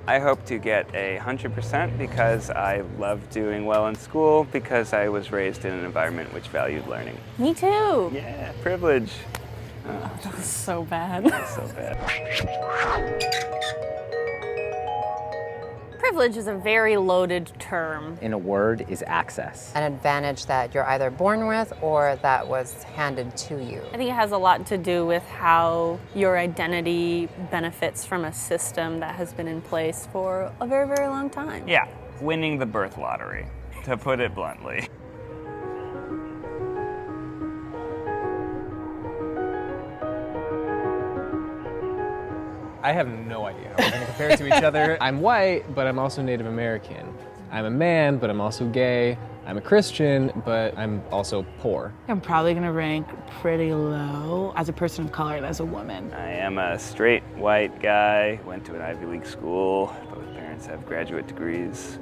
I hope to get 100% because I love doing well in school because I was raised in an environment which valued learning. Me too. Yeah, privilege. That was so bad. So bad. Privilege is a very loaded term. In a word, is access. An advantage that you're either born with or that was handed to you. I think it has a lot to do with how your identity benefits from a system that has been in place for a very, very long time. Yeah, winning the birth lottery, to put it bluntly. I have no idea how we're going to compare to each other. I'm white, but I'm also Native American. I'm a man, but I'm also gay. I'm a Christian, but I'm also poor. I'm probably gonna rank pretty low as a person of color and as a woman. I am a straight white guy, went to an Ivy League school. Both parents have graduate degrees.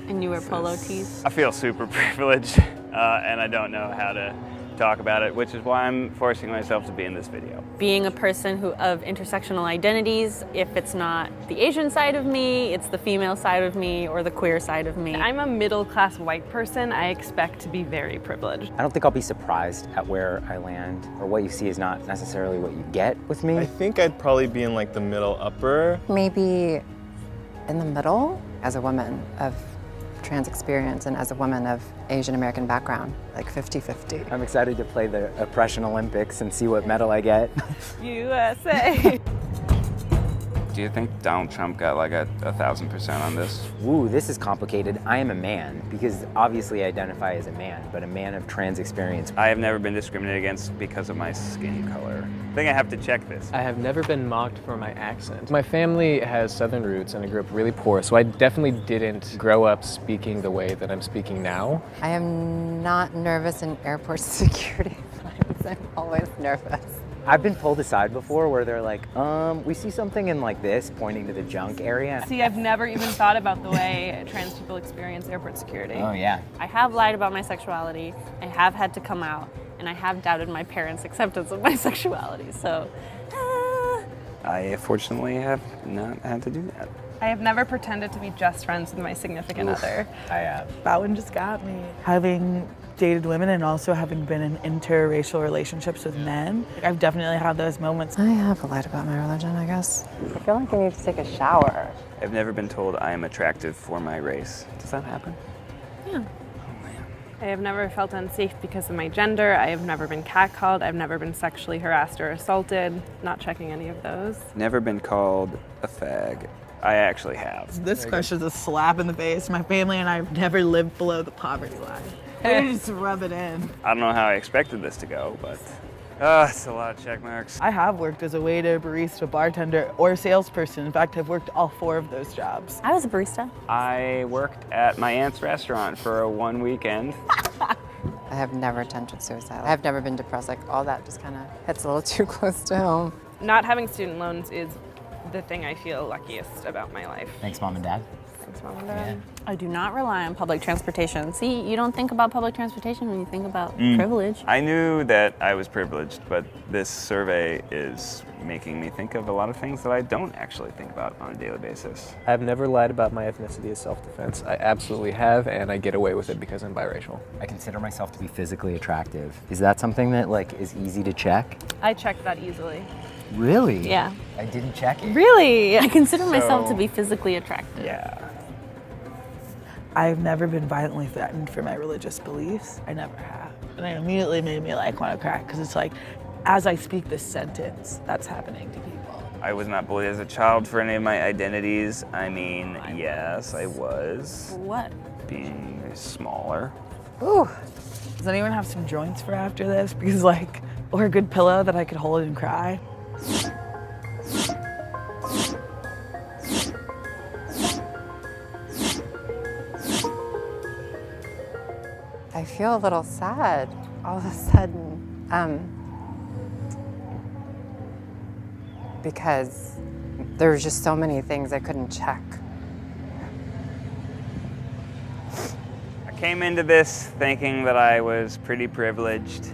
And you wear polo tees? I feel super privileged, and I don't know how to talk about it, which is why I'm forcing myself to be in this video. Being a person of intersectional identities, if it's not the Asian side of me, it's the female side of me or the queer side of me. I'm a middle-class white person. I expect to be very privileged. I don't think I'll be surprised at where I land, or what you see is not necessarily what you get with me. I think I'd probably be in like the middle upper. Maybe in the middle as a woman of trans experience and as a woman of Asian American background, like 50-50. I'm excited to play the Oppression Olympics and see what medal I get. USA. Do you think Donald Trump got like 1,000% on this? Ooh, this is complicated. I am a man, because obviously I identify as a man, but a man of trans experience. I have never been discriminated against because of my skin color. I think I have to check this. I have never been mocked for my accent. My family has Southern roots and I grew up really poor, so I definitely didn't grow up speaking the way that I'm speaking now. I am not nervous in airport security lines. I'm always nervous. I've been pulled aside before where they're like, we see something in like this, pointing to the junk area. See, I've never even thought about the way trans people experience airport security. Oh yeah. I have lied about my sexuality, I have had to come out, and I have doubted my parents' acceptance of my sexuality, so. I fortunately have not had to do that. I have never pretended to be just friends with my significant other. I have. That one just got me. Having dated women and also having been in interracial relationships with men, I've definitely had those moments. I have lied about my religion, I guess. I feel like I need to take a shower. I've never been told I am attractive for my race. Does that happen? Yeah. I have never felt unsafe because of my gender. I have never been catcalled. I've never been sexually harassed or assaulted. Not checking any of those. Never been called a fag. I actually have. This question's a slap in the face. My family and I have never lived below the poverty line. They just rub it in. I don't know how I expected this to go, but it's a lot of check marks. I have worked as a waiter, barista, bartender, or salesperson. In fact, I've worked all 4 of those jobs. I was a barista. I worked at my aunt's restaurant for one weekend. I have never attempted suicide. I have never been depressed. Like, all that just kind of hits a little too close to home. Not having student loans is the thing I feel luckiest about my life. Thanks, Mom and Dad. Thanks, Mom and Dad. I do not rely on public transportation. See, you don't think about public transportation when you think about privilege. I knew that I was privileged, but this survey is making me think of a lot of things that I don't actually think about on a daily basis. I've never lied about my ethnicity as self-defense. I absolutely have, and I get away with it because I'm biracial. I consider myself to be physically attractive. Is that something that like is easy to check? I checked that easily. Really? Yeah. I didn't check it. Really? I consider myself to be physically attractive. Yeah. I've never been violently threatened for my religious beliefs. I never have. And it immediately made me like want to crack, because it's like, as I speak this sentence, that's happening to people. I was not bullied as a child for any of my identities. I mean, yes, I was. What? Being smaller. Ooh. Does anyone have some joints for after this? Because like, or a good pillow that I could hold and cry? I feel a little sad all of a sudden, because there were just so many things I couldn't check. I came into this thinking that I was pretty privileged,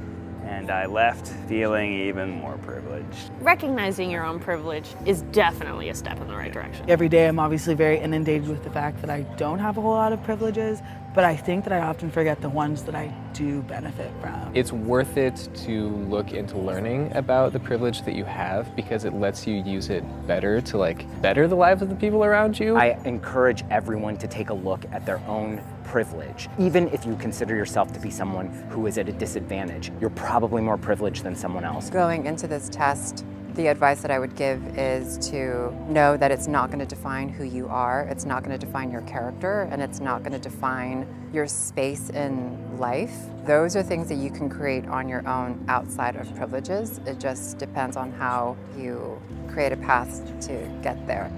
and and I left feeling even more privileged. Recognizing your own privilege is definitely a step in the right direction. Every day I'm obviously very inundated with the fact that I don't have a whole lot of privileges, but I think that I often forget the ones that I do benefit from. It's worth it to look into learning about the privilege that you have because it lets you use it better to better the lives of the people around you. I encourage everyone to take a look at their own privilege. Even if you consider yourself to be someone who is at a disadvantage, you're probably more privileged than someone else. Going into this test, the advice that I would give is to know that it's not going to define who you are, it's not going to define your character, and it's not going to define your space in life. Those are things that you can create on your own outside of privileges. It just depends on how you create a path to get there.